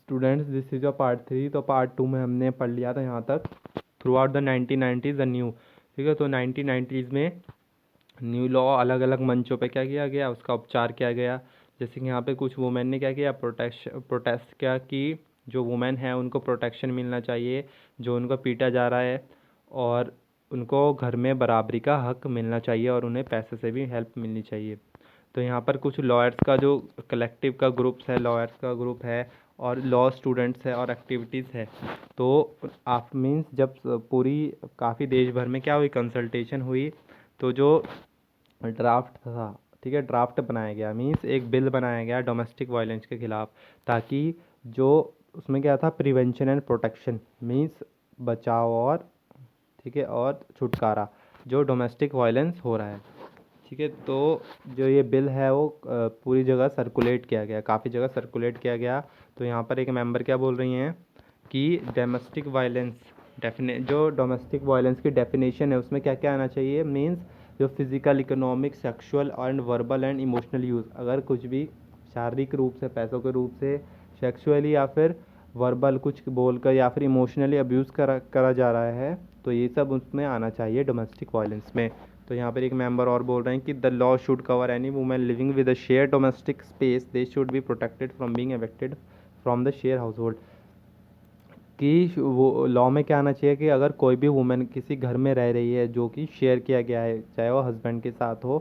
Students, this is your part 3। तो part 2 में हमने पढ़ लिया था यहाँ तक through out the 1990s the new. ठीक है, तो 1990s में न्यू लॉ अलग अलग मंचों पे क्या किया गया, उसका उपचार किया गया। जैसे कि यहाँ पे कुछ वुमेन ने क्या किया, प्रोटेस्ट किया कि जो वुमेन है उनको प्रोटेक्शन मिलना चाहिए, जो उनको पीटा जा रहा है, और उनको घर में बराबरी का हक मिलना चाहिए, और उन्हें पैसे से भी हेल्प मिलनी चाहिए। तो यहाँ पर कुछ लॉयर्स का जो कलेक्टिव का ग्रुप्स है, लॉयर्स का ग्रुप है, और लॉ स्टूडेंट्स है, और एक्टिविटीज़ है। तो आप मीन्स जब पूरी काफ़ी देश भर में क्या हुई, कंसल्टेशन हुई, तो जो ड्राफ्ट था, ठीक है, ड्राफ्ट बनाया गया, मीन्स एक बिल बनाया गया डोमेस्टिक वायलेंस के खिलाफ, ताकि जो उसमें क्या था, प्रिवेंशन एंड प्रोटेक्शन, मीन्स बचाव और, ठीक है, और छुटकारा जो डोमेस्टिक वायलेंस हो रहा है। ठीक है, तो जो ये बिल है वो पूरी जगह सर्कुलेट किया गया, काफ़ी जगह सर्कुलेट किया गया। तो यहाँ पर एक मेंबर क्या बोल रही हैं कि डोमेस्टिक वायलेंस जो डोमेस्टिक वायलेंस की डेफिनेशन है उसमें क्या क्या आना चाहिए, मींस जो physical, economic, sexual and verbal and emotional use, अगर कुछ भी शारीरिक रूप से, पैसों के रूप से, सेक्सुअली या फिर वर्बल कुछ बोलकर, या फिर इमोशनली अब्यूज़ करा जा रहा है, तो ये सब उसमें आना चाहिए डोमेस्टिक वायलेंस में। तो यहाँ पर एक मेंबर और बोल रहे हैं कि the law should cover any women living with a share domestic space, they should be protected from being evicted from the share house hold. कि वो लॉ में क्या आना चाहिए कि अगर कोई भी वुमेन किसी घर में रह रही है जो कि शेयर किया गया है, चाहे वो हस्बैंड के साथ हो,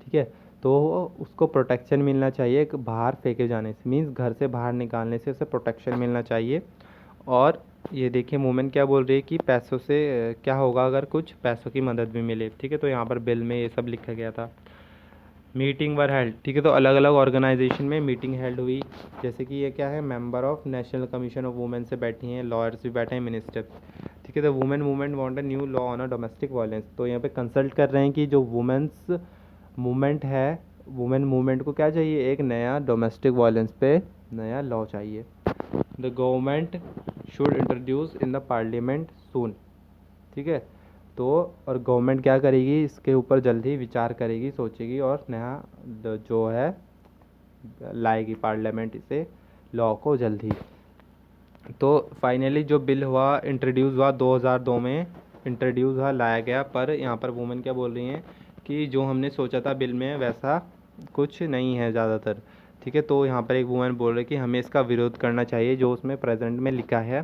ठीक है, तो उसको प्रोटेक्शन मिलना चाहिए बाहर फेंके जाने से, मीन्स घर से बाहर निकालने से उसे प्रोटेक्शन मिलना चाहिए। और ये देखिए वुमेन क्या बोल रही है कि पैसों से क्या होगा अगर कुछ पैसों की मदद भी मिले। ठीक है, तो यहाँ पर बिल में ये सब लिखा गया था। मीटिंग वर हेल्ड, ठीक है, तो अलग अलग ऑर्गेनाइजेशन में मीटिंग हेल्ड हुई। जैसे कि ये क्या है, member of national commission of women से बैठी हैं, लॉयर्स भी बैठे हैं, मिनिस्टर। ठीक है, तो women movement want a new law on a domestic violence. तो यहाँ पे कंसल्ट कर रहे हैं कि जो वुमेन्स मूवमेंट है, वुमेन मूवमेंट को क्या चाहिए, एक नया डोमेस्टिक वायलेंस पे नया लॉ चाहिए। The government should introduce in the parliament soon. ठीक है, तो और गवर्नमेंट क्या करेगी, इसके ऊपर जल्द ही विचार करेगी, सोचेगी, और नया जो है लाएगी पार्लियामेंट इसे, लॉ को जल्द ही। तो फाइनली जो बिल हुआ, इंट्रोड्यूस हुआ 2002 में, इंट्रोड्यूस हुआ, लाया गया। पर यहाँ पर वुमेन क्या बोल रही हैं कि जो हमने सोचा था बिल में वैसा कुछ नहीं है ज़्यादातर। ठीक है, तो यहाँ पर एक वुमेन बोल रही है कि हमें इसका विरोध करना चाहिए जो उसमें प्रेजेंट में लिखा है।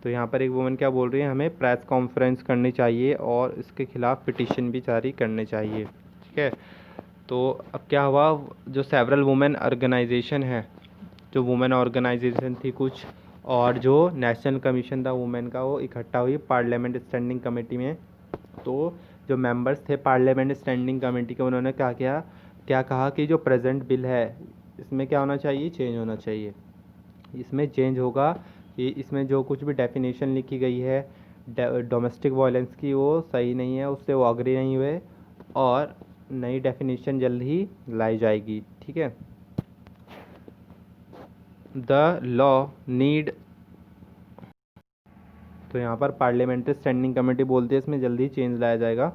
तो यहाँ पर एक वुमेन क्या बोल रही है, हमें प्रेस कॉन्फ्रेंस करनी चाहिए और इसके खिलाफ पिटिशन भी जारी करने चाहिए। ठीक है, तो अब क्या हुआ, जो सेवरल वुमेन ऑर्गेनाइजेशन है, जो वुमेन ऑर्गेनाइजेशन थी कुछ, और जो नेशनल कमीशन था वुमेन का, वो इकट्ठा हुई पार्लियामेंट स्टैंडिंग कमेटी में। तो जो मेंबर्स थे पार्लियामेंट स्टैंडिंग कमेटी के, उन्होंने क्या कहा कि जो प्रेजेंट बिल है इसमें क्या होना चाहिए, चेंज होना चाहिए। इसमें चेंज होगा कि इसमें जो कुछ भी डेफिनेशन लिखी गई है डोमेस्टिक वायलेंस की, वो सही नहीं है, उससे वो अग्री नहीं हुए, और नई डेफिनेशन जल्द ही लाई जाएगी। ठीक है, द लॉ नीड, तो यहाँ पर पार्लियामेंट्री स्टैंडिंग कमेटी बोलती है इसमें जल्दी चेंज लाया जाएगा।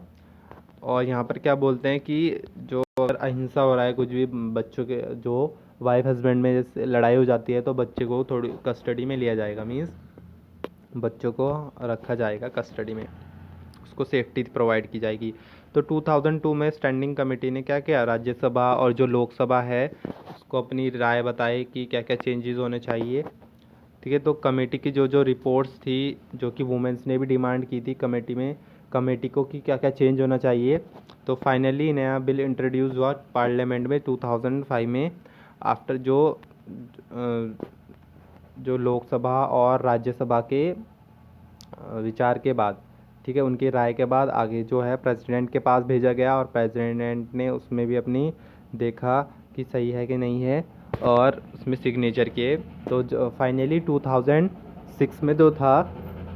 और यहाँ पर क्या बोलते हैं कि जो अगर अहिंसा हो रहा है कुछ भी, बच्चों के जो वाइफ हस्बैंड में जैसे लड़ाई हो जाती है, तो बच्चे को थोड़ी कस्टडी में लिया जाएगा, मीन्स बच्चों को रखा जाएगा कस्टडी में, उसको सेफ्टी प्रोवाइड की जाएगी। तो 2002 में स्टैंडिंग कमेटी ने क्या किया, राज्यसभा और जो लोकसभा है उसको अपनी राय बताई कि क्या क्या चेंजेस होने चाहिए। ठीक है, तो कमेटी की जो जो रिपोर्ट्स थी, जो कि वुमेंस ने भी डिमांड की थी कमेटी में, कमेटी को कि क्या क्या चेंज होना चाहिए, तो फाइनली नया बिल इंट्रोड्यूस हुआ पार्लियामेंट में 2005 में, आफ्टर जो लोकसभा और राज्यसभा के विचार के बाद। ठीक है, उनकी राय के बाद आगे जो है प्रेसिडेंट के पास भेजा गया, और प्रेसिडेंट ने उसमें भी अपनी देखा कि सही है कि नहीं है, और उसमें सिग्नेचर किए। तो फाइनली 2006 में जो था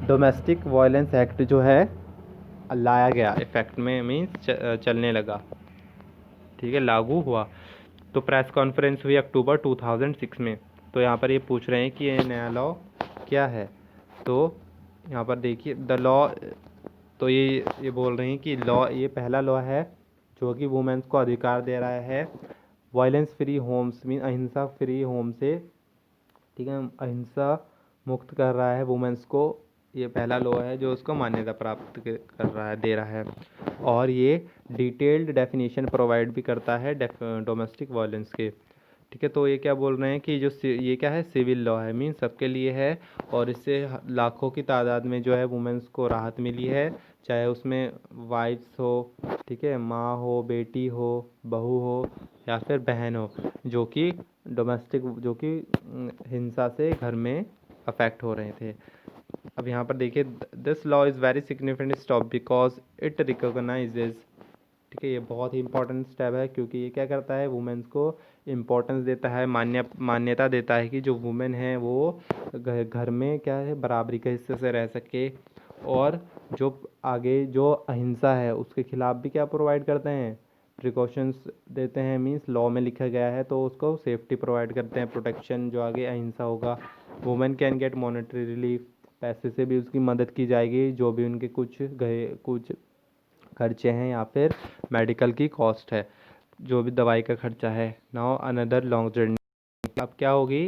डोमेस्टिक वायलेंस एक्ट जो है लाया गया इफेक्ट में, मीन्स चलने लगा। ठीक है, लागू हुआ। तो प्रेस कॉन्फ्रेंस हुई अक्टूबर 2006 में। तो यहाँ पर ये पूछ रहे हैं कि ये नया लॉ क्या है। तो यहाँ पर देखिए द लॉ, तो ये बोल रहे हैं कि लॉ, ये पहला लॉ है जो कि वुमेन्स को अधिकार दे रहा है वायलेंस फ्री होम्स, मीन अहिंसा फ्री होम से ठीक है, अहिंसा मुक्त कर रहा है वुमेन्स को। ये पहला लॉ है जो उसको मान्यता प्राप्त कर रहा है, दे रहा है। और ये डिटेल्ड डेफिनेशन प्रोवाइड भी करता है डोमेस्टिक वायलेंस के। ठीक है, तो ये क्या बोल रहे हैं कि जो ये क्या है, सिविल लॉ है, मीन सबके लिए है। और इससे लाखों की तादाद में जो है वुमेन्स को राहत मिली है, चाहे उसमें वाइफ्स हो, ठीक है, माँ हो, बेटी हो, बहू हो या फिर बहन हो, जो कि हिंसा से घर में अफेक्ट हो रहे थे। अब यहाँ पर देखिए, this law is very significant step because it recognises, ठीक है, ये बहुत ही इंपॉर्टेंट स्टेप है क्योंकि ये क्या करता है, वुमेन्स को इम्पोर्टेंस देता है, मान्यता देता है कि जो वुमेन है वो घर में क्या है, बराबरी के हिस्से से रह सके। और जो आगे जो अहिंसा है उसके खिलाफ भी क्या प्रोवाइड करते हैं, प्रिकॉशंस देते हैं, मीन्स लॉ में लिखा गया है तो उसको सेफ्टी प्रोवाइड करते हैं, प्रोटेक्शन। जो आगे अहिंसा होगा, women can get monetary relief, पैसे से भी उसकी मदद की जाएगी, जो भी उनके कुछ खर्चे हैं या फिर मेडिकल की कॉस्ट है, जो भी दवाई का खर्चा है। नाउ अनदर लॉन्ग जर्नी, अब क्या होगी,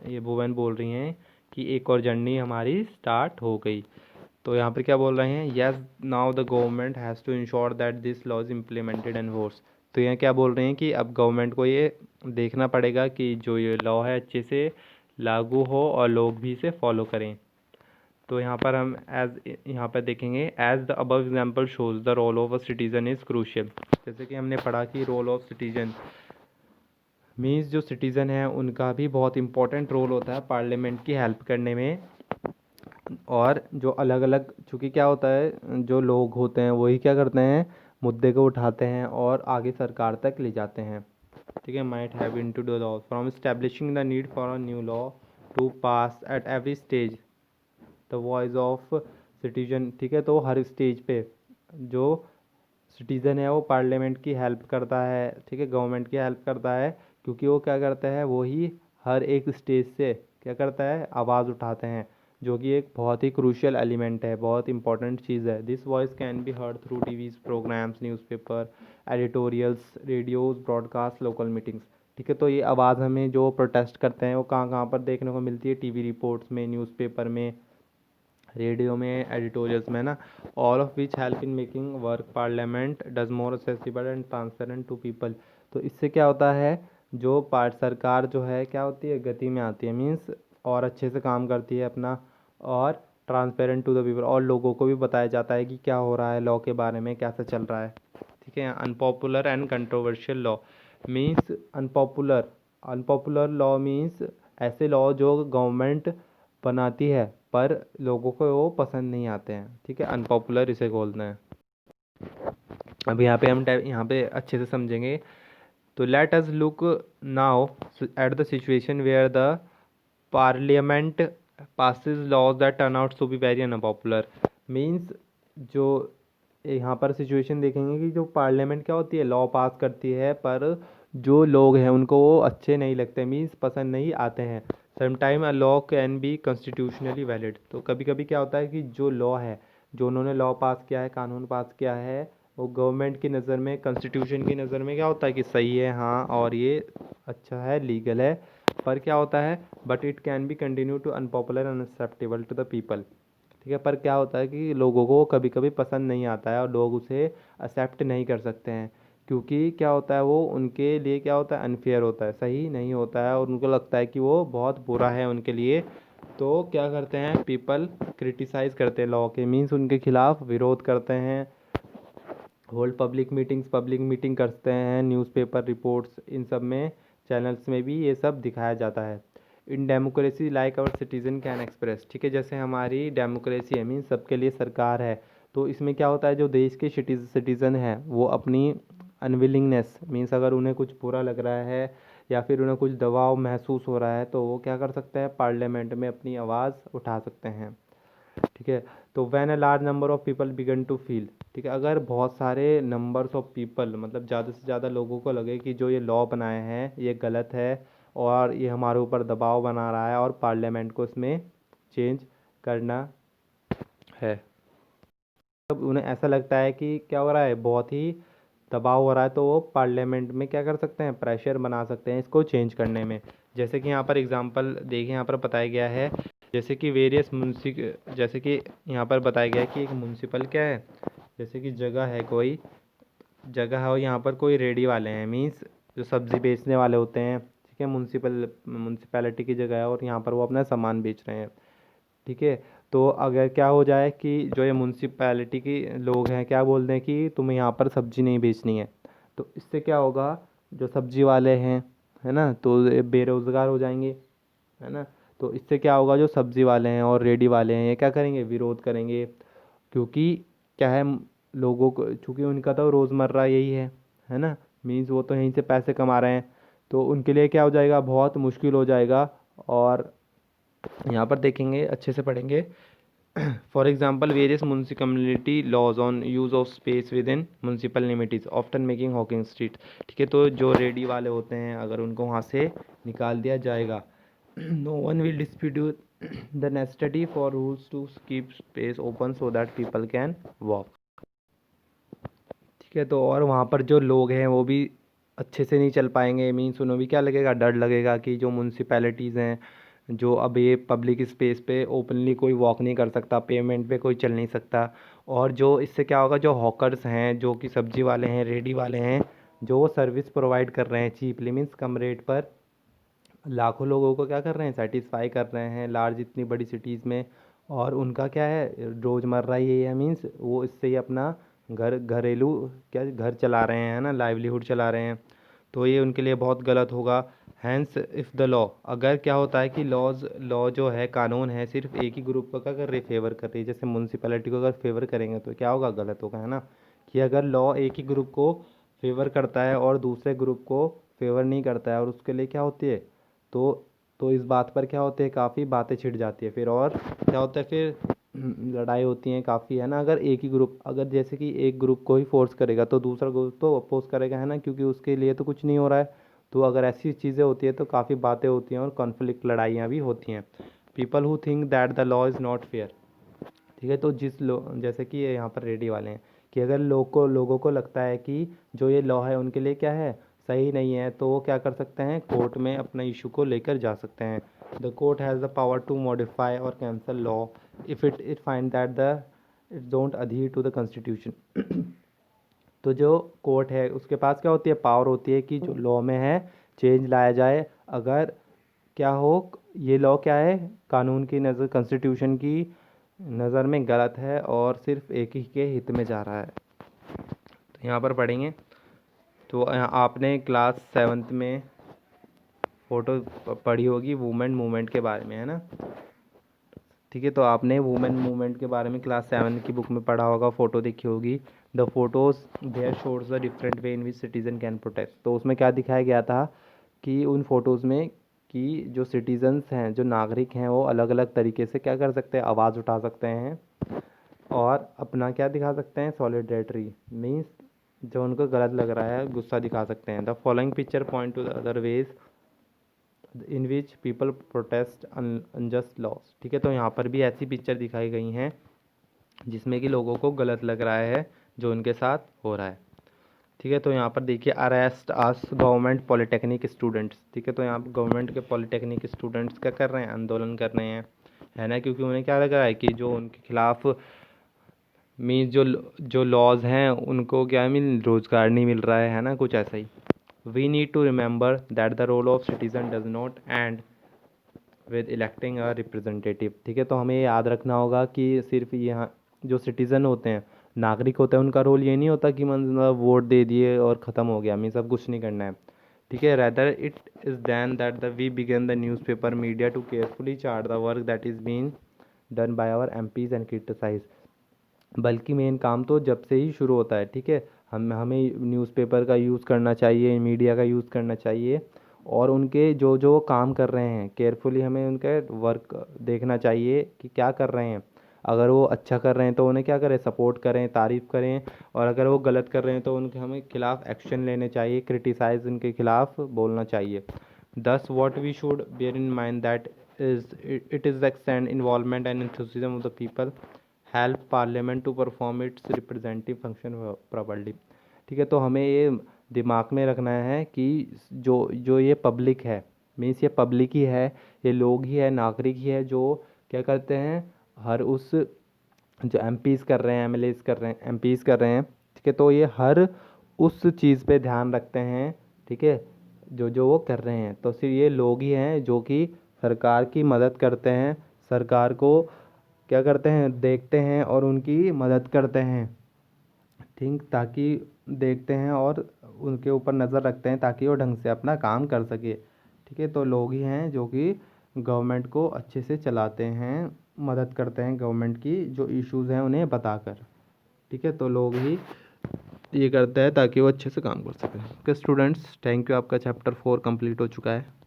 ये वुमेन बोल रही हैं कि एक और जर्नी हमारी स्टार्ट हो गई। तो यहाँ पर क्या बोल रहे हैं, yes now the government has to ensure that this law is implemented and force. तो यहाँ क्या बोल रहे हैं कि अब गवर्नमेंट को ये देखना पड़ेगा कि जो ये लॉ है अच्छे से लागू हो और लोग भी इसे फॉलो करें। तो यहाँ पर हम यहाँ पर देखेंगे, as the above example shows the role of a citizen is crucial. जैसे कि हमने पढ़ा कि रोल ऑफ सिटीजन मीन्स जो सिटीज़न है उनका भी बहुत इंपॉर्टेंट रोल होता है पार्लियामेंट की हेल्प करने में। और जो अलग अलग, चूँकि क्या होता है, जो लोग होते हैं वही क्या करते हैं, मुद्दे को उठाते हैं और आगे सरकार तक ले जाते हैं। ठीक है, might have into the law from establishing the need for a new law to pass at every stage the voice of citizen. ठीक है, तो हर स्टेज पे जो सिटीज़न है वो पार्लियामेंट की हेल्प करता है, ठीक है, गवर्नमेंट की हेल्प करता है, क्योंकि वो क्या करता है, वो ही हर एक स्टेज से क्या करता है, आवाज़ उठाते हैं, जो कि एक बहुत ही क्रूशियल एलिमेंट है, बहुत इंपॉर्टेंट चीज़ है। This voice can be heard through TVs programmes, newspaper, editorials, radios, broadcast, local meetings. ठीक है, तो ये आवाज़ हमें जो प्रोटेस्ट करते हैं वो कहाँ कहाँ पर देखने को मिलती है, टीवी रिपोर्ट्स में, न्यूज़पेपर में, रेडियो में, एडिटोरियल्स में ना। All of which help in making work parliament does more accessible and transparent to people. तो इससे क्या होता है, जो सरकार जो है क्या होती है, गति में आती है, मीन्स और अच्छे से काम करती है अपना, और ट्रांसपेरेंट टू द पीपल, और लोगों को भी बताया जाता है कि क्या हो रहा है, लॉ के बारे में कैसे चल रहा है। ठीक है, unpopular and controversial law means unpopular law means ऐसे लॉ जो गवर्नमेंट बनाती है पर लोगों को वो पसंद नहीं आते हैं। ठीक है, अनपॉपुलर इसे बोलते हैं। अब यहाँ पे हम यहाँ पे अच्छे से समझेंगे। तो let us look now at the situation where the parliament passes laws that turn out to be very unpopular। Means जो यहाँ पर सिचुएशन देखेंगे कि जो पार्लियामेंट क्या होती है, लॉ पास करती है, पर जो लोग हैं उनको वो अच्छे नहीं लगते, मीन्स पसंद नहीं आते हैं। Sometime a law can be constitutionally valid. तो कभी कभी क्या होता है कि जो लॉ है, जो उन्होंने लॉ पास किया है, कानून पास किया है, वो गवर्नमेंट की नज़र में, कॉन्स्टिट्यूशन की नज़र में क्या होता है कि सही है, हाँ, और ये अच्छा है, लीगल है। पर क्या होता है, but it can be continue to unpopular unacceptable to the people. ठीक है, पर क्या होता है कि लोगों को कभी कभी पसंद नहीं आता है और लोग उसे एक्सेप्ट नहीं कर सकते हैं, क्योंकि क्या होता है, वो उनके लिए क्या होता है, अनफेयर होता है, सही नहीं होता है, और उनको लगता है कि वो बहुत बुरा है उनके लिए। तो क्या करते हैं, पीपल क्रिटिसाइज़ करते हैं लॉ के, मीन्स उनके खिलाफ विरोध करते हैं, होल्ड पब्लिक मीटिंग करते हैं, न्यूज़पेपर रिपोर्ट्स, इन सब में, चैनल्स में भी ये सब दिखाया जाता है। In democracy like our citizen can express. ठीक है, जैसे हमारी डेमोक्रेसी है, मीन्स सबके लिए सरकार है, तो इसमें क्या होता है, जो देश के सिटीज़न हैं वो अपनी अनविलिंगनेस, मीन्स अगर उन्हें कुछ बुरा लग रहा है या फिर उन्हें कुछ दबाव महसूस हो रहा है, तो वो क्या कर सकते हैं, पार्लियामेंट में अपनी आवाज़ उठा सकते हैं। ठीक है, तो when a large number of people began to feel, ठीक है, अगर बहुत सारे नंबर्स ऑफ पीपल, मतलब ज़्यादा से ज़्यादा लोगों को लगे कि जो ये लॉ बनाए हैं ये गलत है और ये हमारे ऊपर दबाव बना रहा है और पार्लियामेंट को इसमें चेंज करना है, तब उन्हें ऐसा लगता है कि क्या हो रहा है, बहुत ही दबाव हो रहा है, तो वो पार्लियामेंट में क्या कर सकते हैं, प्रेशर बना सकते हैं इसको चेंज करने में। जैसे कि यहाँ पर एग्जांपल देखिए, यहाँ पर बताया गया है जैसे कि जैसे कि यहाँ पर बताया गया है कि एक म्यूनसिपल क्या है, जैसे कि जगह है, कोई जगह है और यहाँ पर कोई रेडी वाले हैं, मीन्स जो सब्ज़ी बेचने वाले होते हैं, ठीक है। म्यूनसिपैलिटी की जगह है और यहाँ पर वो अपना सामान बेच रहे हैं, ठीक है। तो अगर क्या हो जाए कि जो ये म्यूनसिपैलिटी के लोग हैं क्या बोल दें कि तुम्हें यहाँ पर सब्ज़ी नहीं बेचनी है, तो इससे क्या होगा, जो सब्ज़ी वाले हैं, है ना, तो ये बेरोज़गार हो जाएंगे, है ना। तो इससे क्या होगा, जो सब्ज़ी वाले हैं और रेडी वाले हैं ये क्या करेंगे, विरोध करेंगे, क्योंकि क्या है, लोगों को चूँकि उनका तो रोज़मर्रा यही है ना, मीन्स वो तो यहीं से पैसे कमा रहे हैं, तो उनके लिए क्या हो जाएगा, बहुत मुश्किल हो जाएगा। और यहाँ पर देखेंगे, अच्छे से पढ़ेंगे। For example various municipality laws on use of space within municipal limits often making hawking street, ठीक है। तो जो रेडी वाले होते हैं अगर उनको वहाँ से निकाल दिया जाएगा, no one will dispute the necessity for rules to keep space open so that people can walk, ठीक है। तो और वहाँ पर जो लोग हैं वो भी अच्छे से नहीं चल पाएंगे, मीन्स उन्हें भी क्या लगेगा, डर लगेगा कि जो म्यूनसिपैलिटीज़ हैं, जो अब ये पब्लिक स्पेस पे ओपनली कोई वॉक नहीं कर सकता, पेमेंट पे कोई चल नहीं सकता। और जो इससे क्या होगा, जो हॉकर्स हैं, जो कि सब्जी वाले हैं, रेडी वाले हैं, जो वो सर्विस प्रोवाइड कर रहे हैं चीपली, मीन्स कम रेट पर, लाखों लोगों को क्या कर रहे हैं, सेटिस्फाई कर रहे हैं लार्ज इतनी बड़ी सिटीज़ में। और उनका क्या है, रोज़मर्रा ये है, मीन्स वो इससे ही अपना घरेलू क्या घर चला रहे हैं, है ना, लाइवलीहुड चला रहे हैं। तो ये उनके लिए बहुत गलत होगा। हैंस इफ़ द लॉ, अगर क्या होता है कि लॉ जो है, कानून है, सिर्फ एक ही ग्रुप को क्या कर रही, फेवर कर रही है, जैसे म्यूनसिपैलिटी को अगर फेवर करेंगे तो क्या होगा, गलत होगा, है ना। कि अगर लॉ एक ही ग्रुप को फेवर करता है और दूसरे ग्रुप को फेवर नहीं करता है, और उसके लिए क्या होती है, तो इस बात पर क्या होते हैं, काफ़ी बातें छिड़ जाती है फिर, और क्या होता है फिर, लड़ाई होती है काफ़ी, है ना। अगर एक ही ग्रुप, अगर जैसे कि एक ग्रुप को ही फोर्स करेगा तो दूसरा ग्रुप तो अपोज करेगा, है ना, क्योंकि उसके लिए तो कुछ नहीं हो रहा है। तो अगर ऐसी चीज़ें होती है तो काफ़ी बातें होती हैं और कॉन्फ्लिक्ट, लड़ाइयाँ भी होती हैं। People who think that the law is not fair, ठीक है। तो जैसे कि ये यहाँ पर रेडी वाले हैं, कि अगर लोगों को लगता है कि जो ये लॉ है उनके लिए क्या है, सही नहीं है, तो वो क्या कर सकते हैं, कोर्ट में अपना इशू को लेकर जा सकते हैं। The court has the power to modify और cancel law if it find that the it don't adhere to the constitution. तो जो कोर्ट है उसके पास क्या होती है, पावर होती है कि जो लॉ में है चेंज लाया जाए, अगर क्या हो, ये लॉ क्या है, कानून की नज़र, कॉन्स्टिट्यूशन की नज़र में गलत है और सिर्फ एक ही के हित में जा रहा है। तो यहाँ पर पढ़ेंगे, तो आपने क्लास 7th में फ़ोटो पढ़ी होगी वुमेन मूवमेंट के बारे में, है ना, ठीक है। तो आपने वुमेन मूवमेंट के बारे में क्लास 7 की बुक में पढ़ा होगा, फ़ोटो देखी होगी। The photos there shows the different way in which citizen can protest, तो उसमें क्या दिखाया गया था कि उन फोटोज़ में कि जो सिटीजन्स हैं, जो नागरिक हैं, वो अलग अलग तरीके से क्या कर सकते हैं, आवाज़ उठा सकते हैं और अपना क्या दिखा सकते हैं, सॉलिडेरिटी, मीन्स जो उनको गलत लग रहा है गुस्सा दिखा सकते हैं। The following picture point two the other ways in which people protest unjust loss, ठीक है। तो यहाँ पर भी ऐसी पिक्चर दिखाई गई हैं जिसमें कि लोगों को गलत लग रहा है जो उनके साथ हो रहा है, ठीक है। तो यहाँ पर देखिए, अरेस्ट आस गवर्नमेंट पॉलिटेक्निक स्टूडेंट्स, ठीक है। तो यहाँ पर गवर्नमेंट के पॉलिटेक्निक स्टूडेंट्स क्या कर रहे हैं, आंदोलन कर रहे हैं, है ना, क्योंकि उन्हें क्या लग रहा है कि जो उनके खिलाफ, मीन्स जो लॉज हैं उनको क्या मीन रोज़गार नहीं मिल रहा है ना, कुछ ऐसा ही। We need to remember that the role of citizen does not end with electing a representative, ठीक है। तो हमें ये याद रखना होगा कि सिर्फ यहाँ जो सिटीज़न होते हैं, नागरिक होते हैं, उनका रोल ये नहीं होता कि मतलब वोट दे दिए और ख़त्म हो गया, हमें सब कुछ नहीं करना है, ठीक है। Rather it is than that the we began the newspaper media to carefully chart the work that is been done by our MPs and criticise, बल्कि मेन काम तो जब से ही शुरू होता है, ठीक है। हमें न्यूज़पेपर का यूज़ करना चाहिए, मीडिया का यूज़ करना चाहिए, और उनके जो जो काम कर रहे हैं केयरफुली हमें उनका वर्क देखना चाहिए कि क्या कर रहे हैं। अगर वो अच्छा कर रहे हैं तो उन्हें क्या करें, सपोर्ट करें, तारीफ़ करें, और अगर वो गलत कर रहे हैं तो उनके हमें खिलाफ़ एक्शन लेने चाहिए, क्रिटिसाइज उनके खिलाफ़ बोलना चाहिए। Thus what we should bear in mind that is it is the extend involvement and enthusiasm of the people help parliament to perform its representative function properly, ठीक है। तो हमें ये दिमाग में रखना है कि जो जो ये पब्लिक है, मीन्स ये पब्लिक ही है, ये लोग ही है, नागरिक ही है जो क्या करते हैं, हर उस जो एमपीज़ कर रहे हैं, एमएलएज़ कर रहे हैं, एमपीज़ कर रहे हैं, ठीक है, तो ये हर उस चीज़ पे ध्यान रखते हैं, ठीक है, जो जो वो कर रहे हैं। तो सिर्फ ये लोग ही हैं जो कि सरकार की मदद करते हैं, सरकार को क्या करते हैं, देखते हैं और उनकी मदद करते हैं, ठीक, ताकि देखते हैं और उनके ऊपर नज़र रखते हैं ताकि वो ढंग से अपना काम कर सके, ठीक है। तो लोग ही हैं जो कि गवर्नमेंट को अच्छे से चलाते हैं, मदद करते हैं गवर्नमेंट की जो इश्यूज़ हैं उन्हें बताकर, ठीक है। तो लोग ही ये करते हैं ताकि वो अच्छे से काम कर सकें। ओके स्टूडेंट्स, थैंक यू, आपका चैप्टर 4 कंप्लीट हो चुका है।